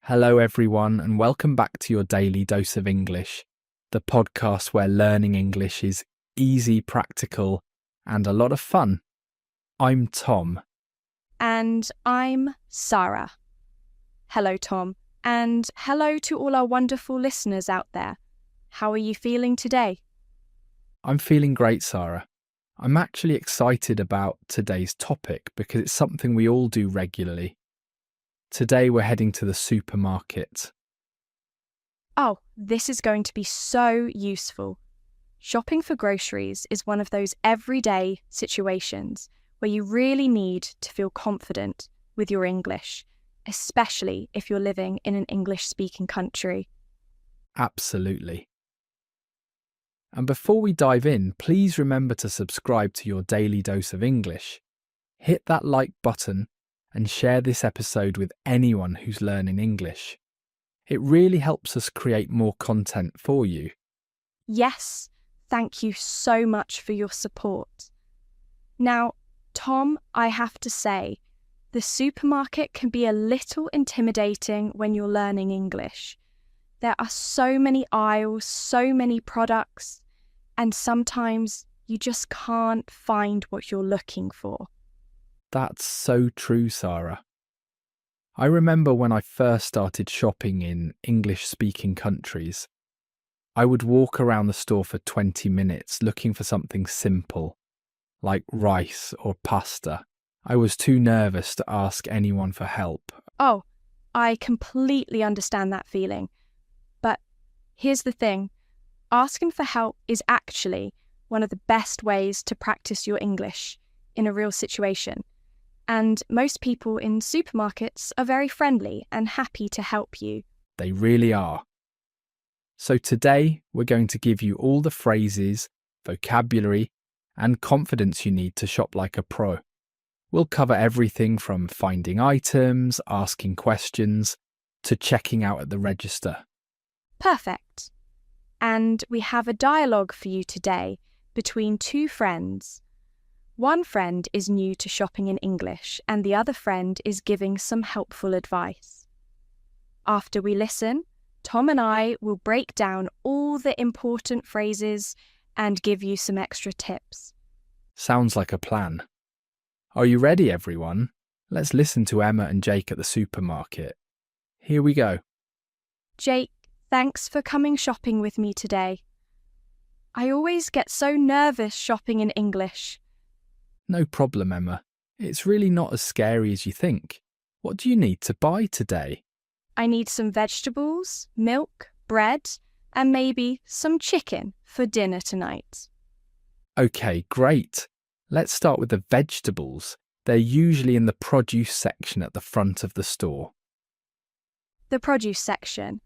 Hello, everyone, and welcome back to your Daily Dose of English, the podcast where learning English is easy, practical, and a lot of fun. I'm Tom. And I'm Sarah. Hello, Tom, and hello to all our wonderful listeners out there. How are you feeling today? I'm feeling great, Sarah. I'm actually excited about today's topic because it's something we all do regularly. Today we're heading to the supermarket. Oh, this is going to be so useful. Shopping for groceries is one of those everyday situations where you really need to feel confident with your English, especially if you're living in an English-speaking country. Absolutely. And before we dive in, please remember to subscribe to your Daily Dose of English. Hit that like button and share this episode with anyone who's learning English. It really helps us create more content for you. Yes, thank you so much for your support. Now, Tom, I have to say, the supermarket can be a little intimidating when you're learning English. There are so many aisles, so many products, and sometimes you just can't find what you're looking for. That's so true, Sarah. I remember when I first started shopping in English-speaking countries, I would walk around the store for 20 minutes looking for something simple, like rice or pasta. I was too nervous to ask anyone for help. Oh, I completely understand that feeling. But here's the thing, asking for help is actually one of the best ways to practice your English in a real situation. And most people in supermarkets are very friendly and happy to help you. They really are. So today we're going to give you all the phrases, vocabulary, and confidence you need to shop like a pro. We'll cover everything from finding items, asking questions, to checking out at the register. Perfect. And we have a dialogue for you today between two friends. One friend is new to shopping in English and the other friend is giving some helpful advice. After we listen, Tom and I will break down all the important phrases and give you some extra tips. Sounds like a plan. Are you ready, everyone? Let's listen to Emma and Jake at the supermarket. Here we go. Jake, thanks for coming shopping with me today. I always get so nervous shopping in English. No problem, Emma. It's really not as scary as you think. What do you need to buy today? I need some vegetables, milk, bread, and maybe some chicken for dinner tonight. Okay, great. Let's start with the vegetables. They're usually in the produce section at the front of the store. The produce section.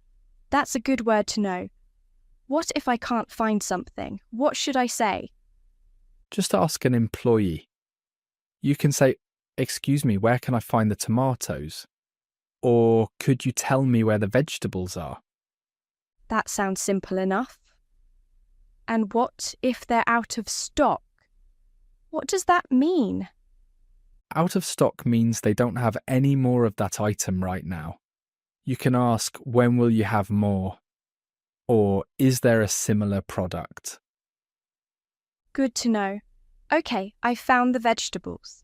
That's a good word to know. What if I can't find something? What should I say? Just ask an employee. You can say, "Excuse me, where can I find the tomatoes?" Or, "Could you tell me where the vegetables are?" That sounds simple enough. And what if they're out of stock? What does that mean? Out of stock means they don't have any more of that item right now. You can ask, "When will you have more?" Or, "Is there a similar product?" Good to know. Okay, I found the vegetables.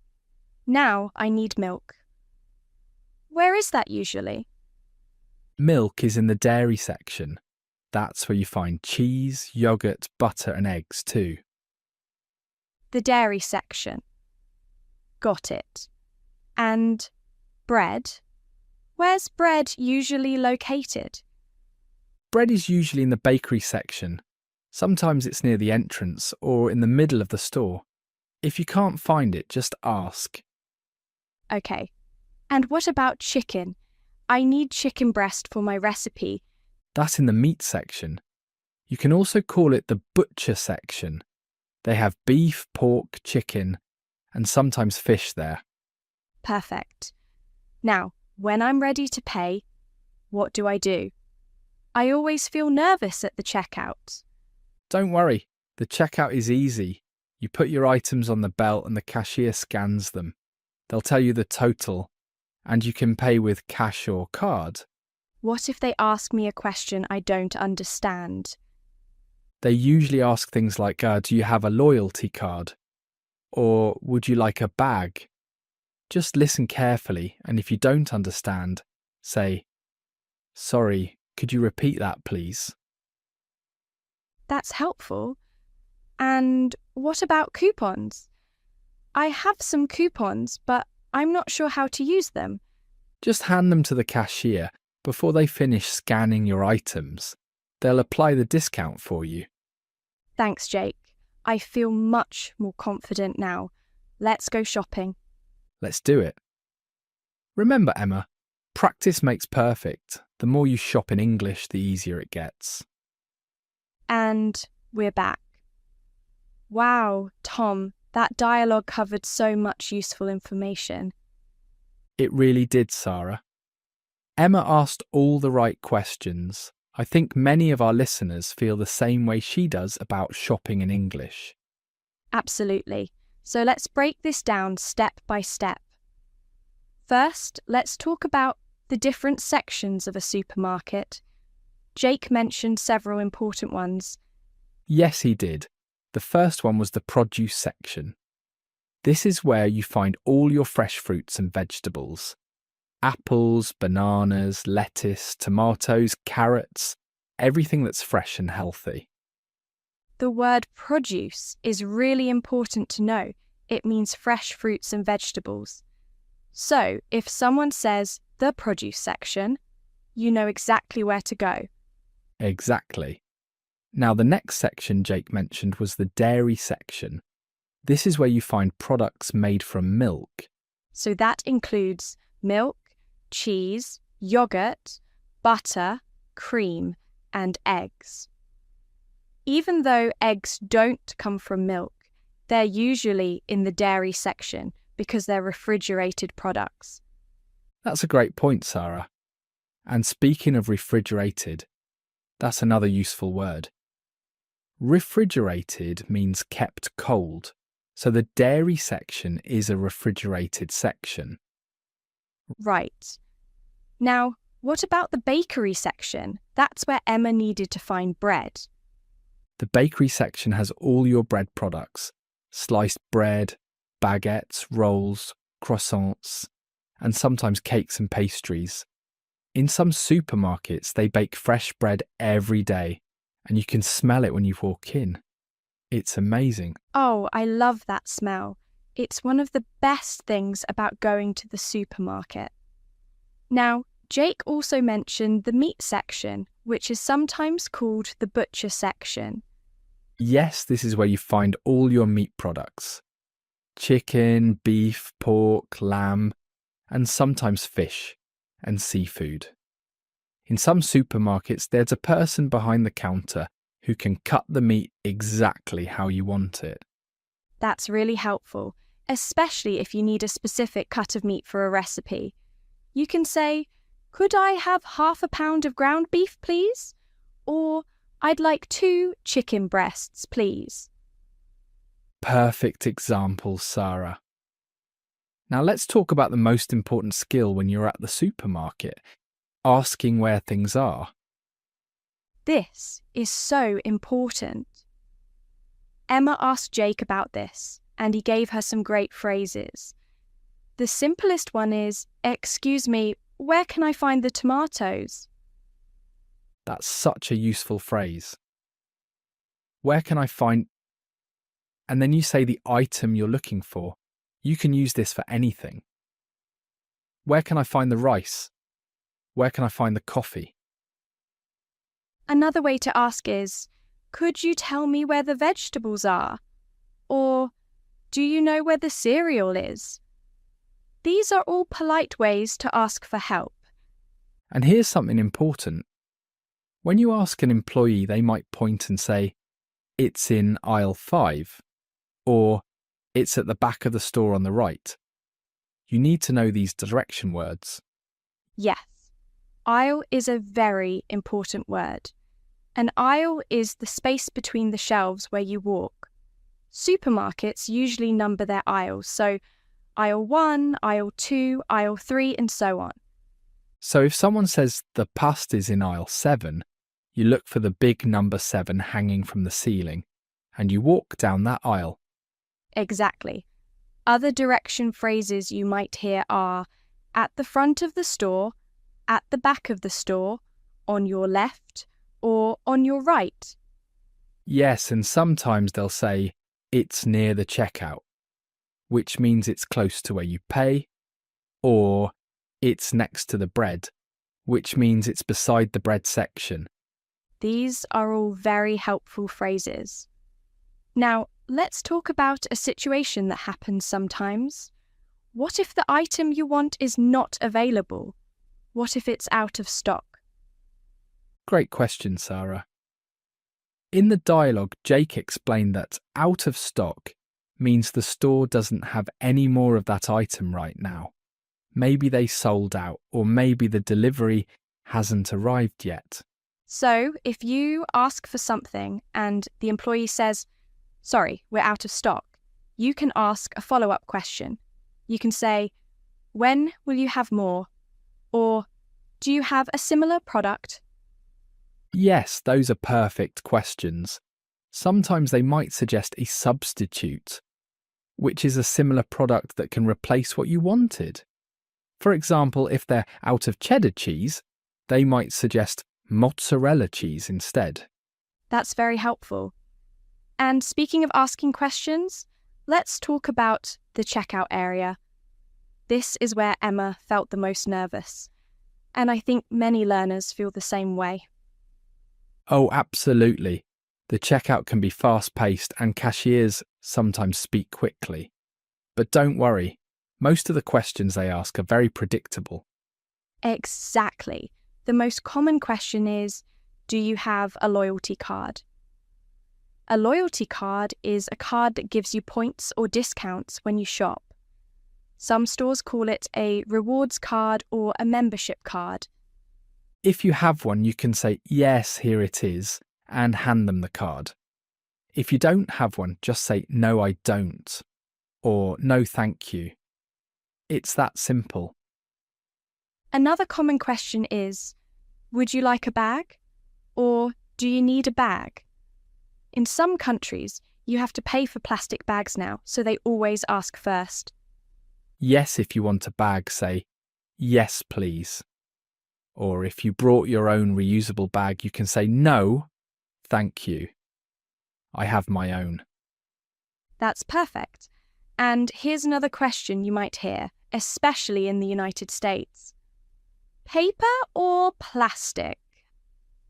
Now I need milk. Where is that usually? Milk is in the dairy section. That's where you find cheese, yogurt, butter and eggs too. The dairy section. Got it. And bread? Where's bread usually located? Bread is usually in the bakery section. Sometimes it's near the entrance or in the middle of the store. If you can't find it, just ask. Okay. And what about chicken? I need chicken breast for my recipe. That's in the meat section. You can also call it the butcher section. They have beef, pork, chicken, and sometimes fish there. Perfect. Now, when I'm ready to pay, what do? I always feel nervous at the checkout. Don't worry, the checkout is easy. You put your items on the belt and the cashier scans them. They'll tell you the total, and you can pay with cash or card. What if they ask me a question I don't understand? They usually ask things like, do you have a loyalty card? Or would you like a bag? Just listen carefully, and if you don't understand, say, sorry, could you repeat that, please? That's helpful. And what about coupons? I have some coupons, but I'm not sure how to use them. Just hand them to the cashier before they finish scanning your items. They'll apply the discount for you. Thanks, Jake. I feel much more confident now. Let's go shopping. Let's do it. Remember, Emma, practice makes perfect. The more you shop in English, the easier it gets. And we're back. Wow, Tom, that dialogue covered so much useful information. It really did, Sarah. Emma asked all the right questions. I think many of our listeners feel the same way she does about shopping in English. Absolutely. So let's break this down step by step. First, let's talk about the different sections of a supermarket. Jake mentioned several important ones. Yes, he did. The first one was the produce section. This is where you find all your fresh fruits and vegetables. Apples, bananas, lettuce, tomatoes, carrots, everything that's fresh and healthy. The word produce is really important to know. It means fresh fruits and vegetables. So, if someone says the produce section, you know exactly where to go. Exactly. Now, the next section Jake mentioned was the dairy section. This is where you find products made from milk. So that includes milk, cheese, yogurt, butter, cream, and eggs. Even though eggs don't come from milk, they're usually in the dairy section because they're refrigerated products. That's a great point, Sarah. And speaking of refrigerated, that's another useful word. Refrigerated means kept cold, so the dairy section is a refrigerated section. Right. Now, what about the bakery section? That's where Emma needed to find bread. The bakery section has all your bread products, sliced bread, baguettes, rolls, croissants, and sometimes cakes and pastries. In some supermarkets, they bake fresh bread every day, and you can smell it when you walk in. It's amazing. Oh, I love that smell. It's one of the best things about going to the supermarket. Now, Jake also mentioned the meat section, which is sometimes called the butcher section. Yes, this is where you find all your meat products. Chicken, beef, pork, lamb, and sometimes fish and seafood. In some supermarkets, there's a person behind the counter who can cut the meat exactly how you want it. That's really helpful, especially if you need a specific cut of meat for a recipe. You can say, "Could I have half a pound of ground beef, please?" Or, "I'd like 2 chicken breasts, please." Perfect example, Sarah. Now let's talk about the most important skill when you're at the supermarket, asking where things are. This is so important. Emma asked Jake about this, and he gave her some great phrases. The simplest one is, "Excuse me, where can I find the tomatoes?" That's such a useful phrase. Where can I find... And then you say the item you're looking for. You can use this for anything. Where can I find the rice? Where can I find the coffee? Another way to ask is, "Could you tell me where the vegetables are?" Or, "Do you know where the cereal is?" These are all polite ways to ask for help. And here's something important. When you ask an employee, they might point and say, "It's in aisle 5, or "It's at the back of the store on the right." You need to know these direction words. Yes, aisle is a very important word. An aisle is the space between the shelves where you walk. Supermarkets usually number their aisles, so aisle 1, aisle 2, aisle 3, and so on. So if someone says the pasta's in aisle 7, you look for the big number 7 hanging from the ceiling, and you walk down that aisle. Exactly. Other direction phrases you might hear are at the front of the store, at the back of the store, on your left, or on your right. Yes, and sometimes they'll say, it's near the checkout, which means it's close to where you pay, or it's next to the bread, which means it's beside the bread section. These are all very helpful phrases. Now, let's talk about a situation that happens sometimes. What if the item you want is not available? What if it's out of stock? Great question, Sarah. In the dialogue, Jake explained that out of stock means the store doesn't have any more of that item right now. Maybe they sold out, or maybe the delivery hasn't arrived yet. So, if you ask for something and the employee says, "Sorry, we're out of stock," you can ask a follow-up question. You can say, "When will you have more?" Or, "Do you have a similar product?" Yes, those are perfect questions. Sometimes they might suggest a substitute, which is a similar product that can replace what you wanted. For example, if they're out of cheddar cheese, they might suggest mozzarella cheese instead. That's very helpful. And speaking of asking questions, let's talk about the checkout area. This is where Emma felt the most nervous, and I think many learners feel the same way. Oh, absolutely. The checkout can be fast-paced and cashiers sometimes speak quickly. But don't worry, most of the questions they ask are very predictable. Exactly. The most common question is, do you have a loyalty card? A loyalty card is a card that gives you points or discounts when you shop. Some stores call it a rewards card or a membership card. If you have one, you can say, yes, here it is, and hand them the card. If you don't have one, just say, no, I don't, or no, thank you. It's that simple. Another common question is, would you like a bag? Or do you need a bag? In some countries, you have to pay for plastic bags now, so they always ask first. Yes, if you want a bag, say, yes, please. Or if you brought your own reusable bag, you can say, no, thank you. I have my own. That's perfect. And here's another question you might hear, especially in the United States. Paper or plastic?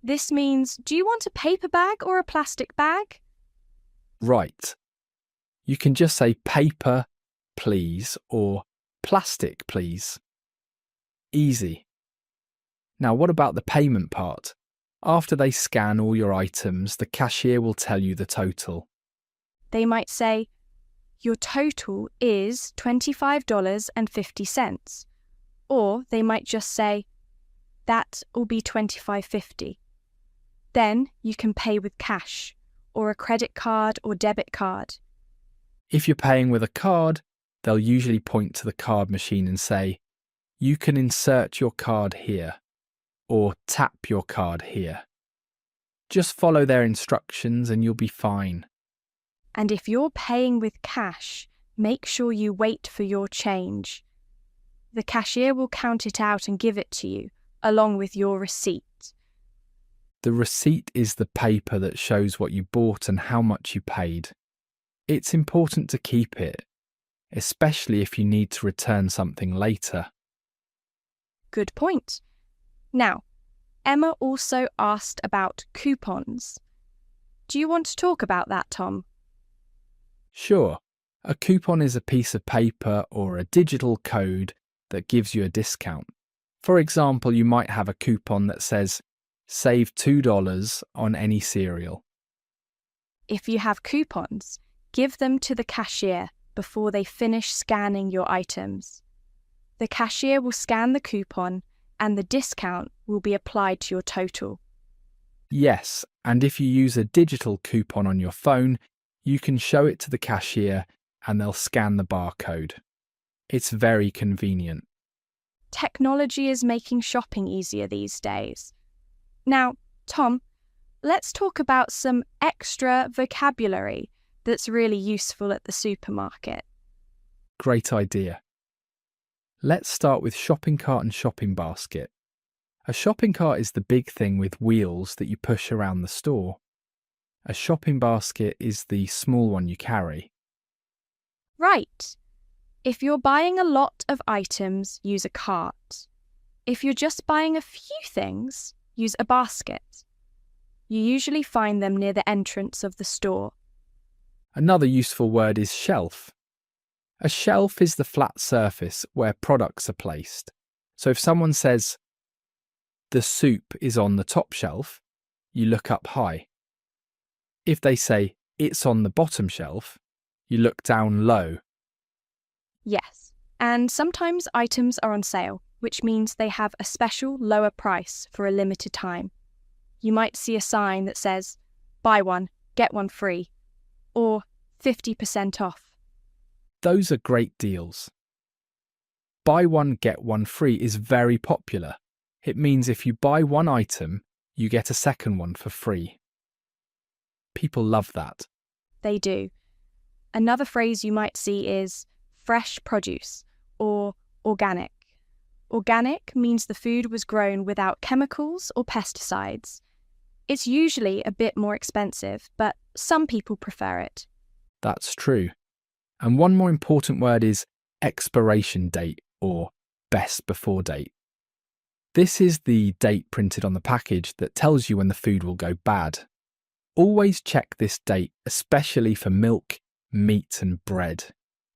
This means, do you want a paper bag or a plastic bag? Right. You can just say paper, please, or plastic, please. Easy. Now, what about the payment part? After they scan all your items, the cashier will tell you the total. They might say, your total is $25.50. Or they might just say, that will be $25.50. Then you can pay with cash, or a credit card or debit card. If you're paying with a card, they'll usually point to the card machine and say, you can insert your card here, or tap your card here. Just follow their instructions and you'll be fine. And if you're paying with cash, make sure you wait for your change. The cashier will count it out and give it to you, along with your receipt. The receipt is the paper that shows what you bought and how much you paid. It's important to keep it, especially if you need to return something later. Good point. Now, Emma also asked about coupons. Do you want to talk about that, Tom? Sure. A coupon is a piece of paper or a digital code that gives you a discount. For example, you might have a coupon that says, save $2 on any cereal. If you have coupons, give them to the cashier before they finish scanning your items. The cashier will scan the coupon and the discount will be applied to your total. Yes, and if you use a digital coupon on your phone, you can show it to the cashier and they'll scan the barcode. It's very convenient. Technology is making shopping easier these days. Now, Tom, let's talk about some extra vocabulary that's really useful at the supermarket. Great idea. Let's start with shopping cart and shopping basket. A shopping cart is the big thing with wheels that you push around the store. A shopping basket is the small one you carry. Right. If you're buying a lot of items, use a cart. If you're just buying a few things, use a basket. You usually find them near the entrance of the store. Another useful word is shelf. A shelf is the flat surface where products are placed. So if someone says, "The soup is on the top shelf," you look up high. If they say, "It's on the bottom shelf," you look down low. Yes, and sometimes items are on sale, which means they have a special lower price for a limited time. You might see a sign that says, "Buy one, get one free," or 50% off. Those are great deals. Buy one, get one free is very popular. It means if you buy one item, you get a second one for free. People love that. They do. Another phrase you might see is fresh produce or organic. Organic means the food was grown without chemicals or pesticides. It's usually a bit more expensive, but some people prefer it. That's true. And one more important word is expiration date or best before date. This is the date printed on the package that tells you when the food will go bad. Always check this date, especially for milk, meat and bread.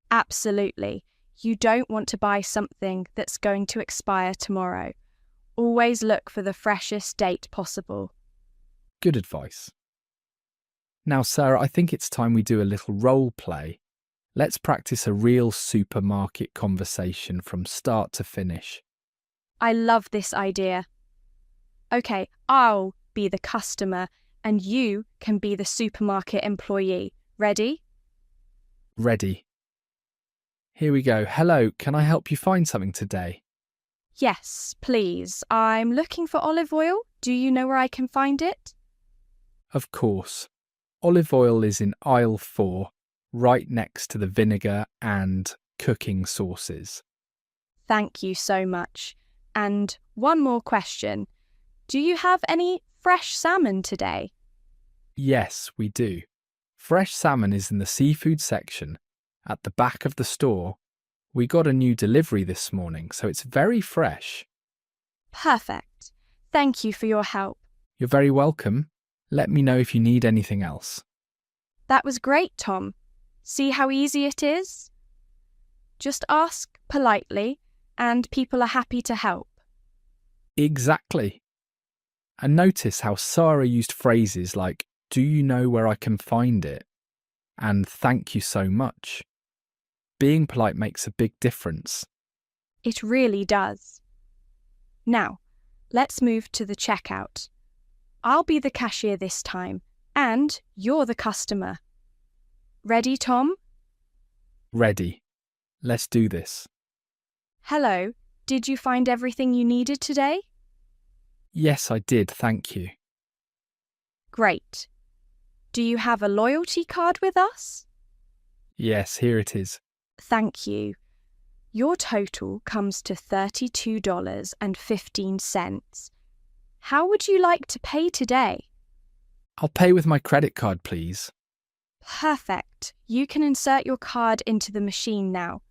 Absolutely. You don't want to buy something that's going to expire tomorrow. Always look for the freshest date possible. Good advice. Now, Sarah, I think it's time we do a little role play. Let's practice a real supermarket conversation from start to finish. I love this idea. Okay, I'll be the customer and you can be the supermarket employee. Ready? Ready. Here we go. Hello, can I help you find something today? Yes, please. I'm looking for olive oil. Do you know where I can find it? Of course. Olive oil is in aisle 4, right next to the vinegar and cooking sauces. Thank you so much. And one more question. Do you have any fresh salmon today? Yes, we do. Fresh salmon is in the seafood section at the back of the store. We got a new delivery this morning, so it's very fresh. Perfect. Thank you for your help. You're very welcome. Let me know if you need anything else. That was great, Tom. See how easy it is? Just ask politely, and people are happy to help. Exactly. And notice how Sarah used phrases like, "Do you know where I can find it?" and "Thank you so much." Being polite makes a big difference. It really does. Now, let's move to the checkout. I'll be the cashier this time, and you're the customer. Ready, Tom? Ready. Let's do this. Hello, did you find everything you needed today? Yes, I did, thank you. Great. Do you have a loyalty card with us? Yes, here it is. Thank you. Your total comes to $32.15. How would you like to pay today? I'll pay with my credit card, please. Perfect. You can insert your card into the machine now.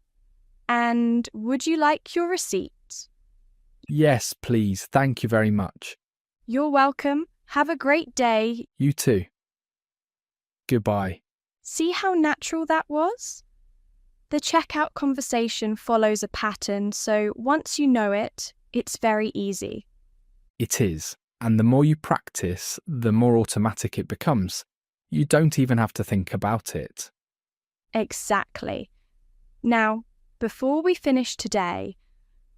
And would you like your receipt? Yes, please. Thank you very much. You're welcome. Have a great day. You too. Goodbye. See how natural that was? The checkout conversation follows a pattern, so once you know it, it's very easy. It is. And the more you practice, the more automatic it becomes. You don't even have to think about it. Exactly. Now, before we finish today,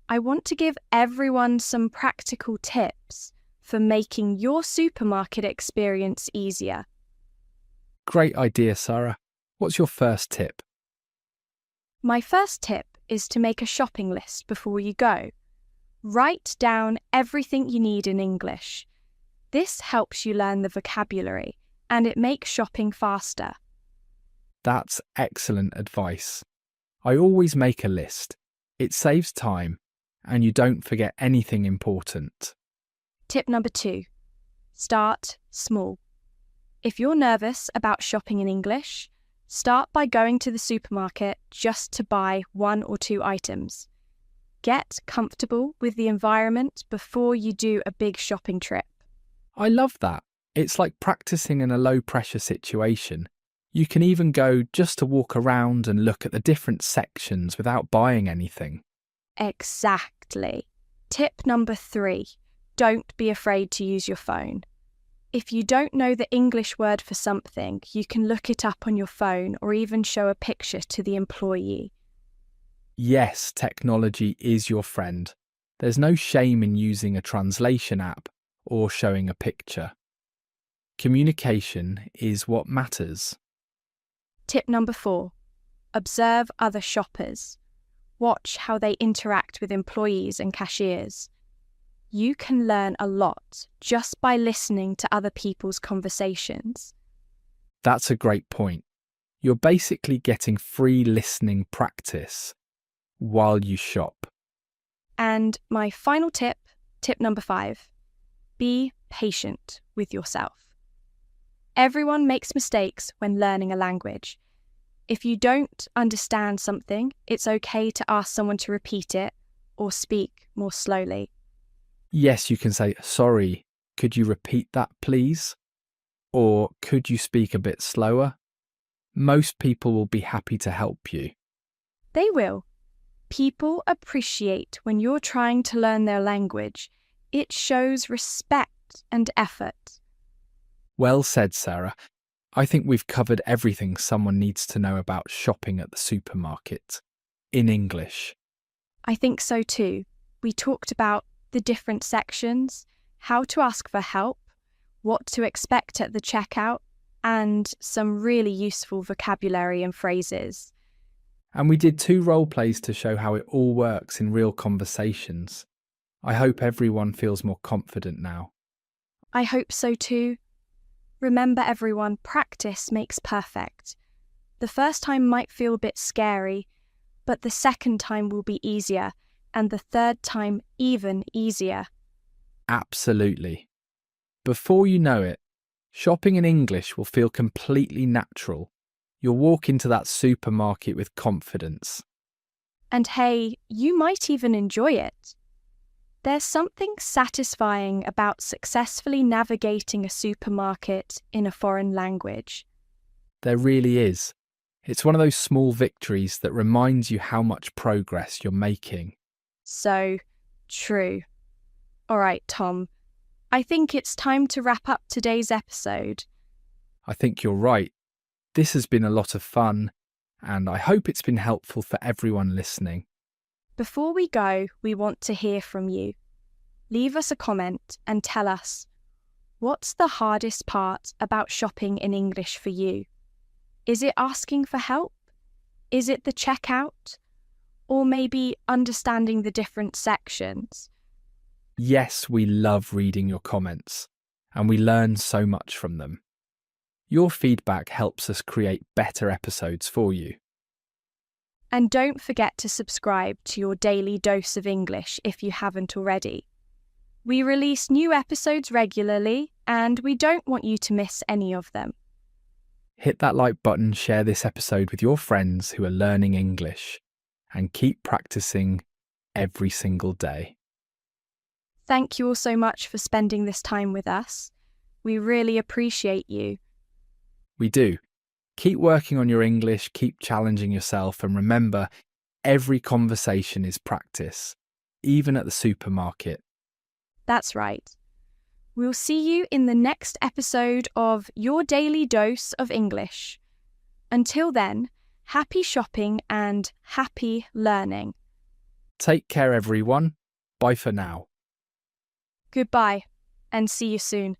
I want to give everyone some practical tips for making your supermarket experience easier. Great idea, Sarah. What's your first tip? My first tip is to make a shopping list before you go. Write down everything you need in English. This helps you learn the vocabulary and it makes shopping faster. That's excellent advice. I always make a list. It saves time and you don't forget anything important. Tip number 2. Start small. If you're nervous about shopping in English, start by going to the supermarket just to buy 1 or 2 items. Get comfortable with the environment before you do a big shopping trip. I love that. It's like practicing in a low-pressure situation. You can even go just to walk around and look at the different sections without buying anything. Exactly. Tip number 3. Don't be afraid to use your phone. If you don't know the English word for something, you can look it up on your phone or even show a picture to the employee. Yes, technology is your friend. There's no shame in using a translation app or showing a picture. Communication is what matters. Tip number 4. Observe other shoppers. Watch how they interact with employees and cashiers. You can learn a lot just by listening to other people's conversations. That's a great point. You're basically getting free listening practice while you shop. And my final tip, tip number 5. Be patient with yourself. Everyone makes mistakes when learning a language. If you don't understand something, it's okay to ask someone to repeat it or speak more slowly. Yes, you can say, "Sorry, could you repeat that, please?" Or, "Could you speak a bit slower?" Most people will be happy to help you. They will. People appreciate when you're trying to learn their language. It shows respect and effort. Well said, Sarah. I think we've covered everything someone needs to know about shopping at the supermarket in English. I think so too. We talked about the different sections, how to ask for help, what to expect at the checkout, and some really useful vocabulary and phrases. And we did 2 role plays to show how it all works in real conversations. I hope everyone feels more confident now. I hope so too. Remember everyone, practice makes perfect. The first time might feel a bit scary, but the second time will be easier, and the third time even easier. Absolutely. Before you know it, shopping in English will feel completely natural. You'll walk into that supermarket with confidence. And hey, you might even enjoy it. There's something satisfying about successfully navigating a supermarket in a foreign language. There really is. It's one of those small victories that reminds you how much progress you're making. So true. All right, Tom. I think it's time to wrap up today's episode. I think you're right. This has been a lot of fun, and I hope it's been helpful for everyone listening. Before we go, we want to hear from you. Leave us a comment and tell us, what's the hardest part about shopping in English for you? Is it asking for help? Is it the checkout? Or maybe understanding the different sections? Yes, we love reading your comments, and we learn so much from them. Your feedback helps us create better episodes for you. And don't forget to subscribe to your daily dose of English if you haven't already. We release new episodes regularly, and we don't want you to miss any of them. Hit that like button, share this episode with your friends who are learning English, and keep practicing every single day. Thank you all so much for spending this time with us. We really appreciate you. We do. Keep working on your English, keep challenging yourself, and remember, every conversation is practice, even at the supermarket. That's right. We'll see you in the next episode of Your Daily Dose of English. Until then, happy shopping and happy learning. Take care, everyone. Bye for now. Goodbye, and see you soon.